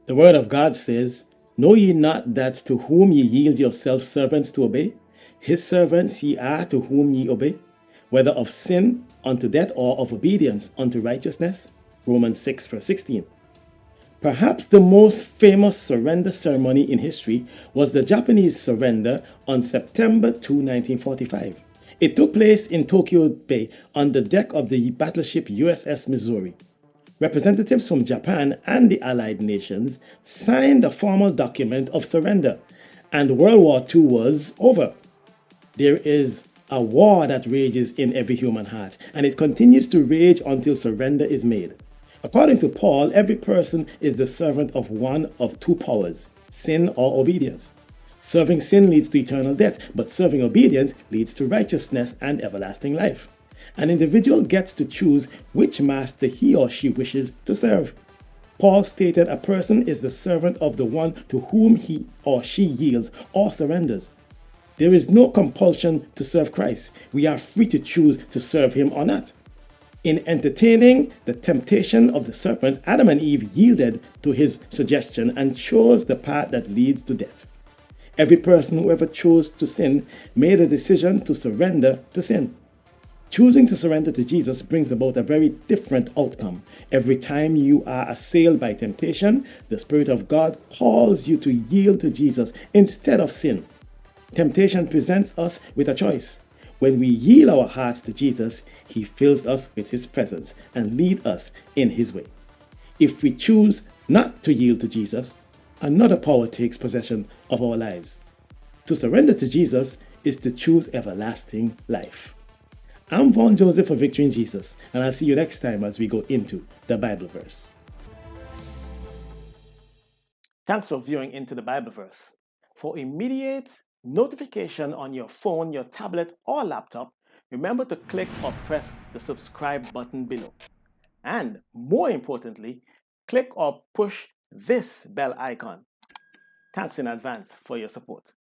The word of God says, "Know ye not that to whom ye yield yourselves servants to obey, his servants ye are to whom ye obey, whether of sin unto death or of obedience unto righteousness?" Romans 6 verse 16. Perhaps the most famous surrender ceremony in history was the Japanese surrender on September 2, 1945. It took place in Tokyo Bay on the deck of the battleship USS Missouri. Representatives from Japan and the Allied nations signed a formal document of surrender, and World War II was over. There is a war that rages in every human heart, and it continues to rage until surrender is made. According to Paul, every person is the servant of one of two powers, sin or obedience. Serving sin leads to eternal death, but serving obedience leads to righteousness and everlasting life. An individual gets to choose which master he or she wishes to serve. Paul stated a person is the servant of the one to whom he or she yields or surrenders. There is no compulsion to serve Christ. We are free to choose to serve him or not. In entertaining the temptation of the serpent, Adam and Eve yielded to his suggestion and chose the path that leads to death. Every person who ever chose to sin made a decision to surrender to sin. Choosing to surrender to Jesus brings about a very different outcome. Every time you are assailed by temptation, the Spirit of God calls you to yield to Jesus instead of sin. Temptation presents us with a choice. When we yield our hearts to Jesus, he fills us with his presence and leads us in his way. If we choose not to yield to Jesus, another power takes possession of our lives. To surrender to Jesus is to choose everlasting life. I'm Vaughn Joseph for Victory in Jesus, and I'll see you next time as we go into the Bible verse. Thanks for viewing Into the Bible Verse. For immediate notification on your phone, your tablet, or laptop, remember to click or press the subscribe button below. And more importantly, click or push this bell icon. Thanks in advance for your support.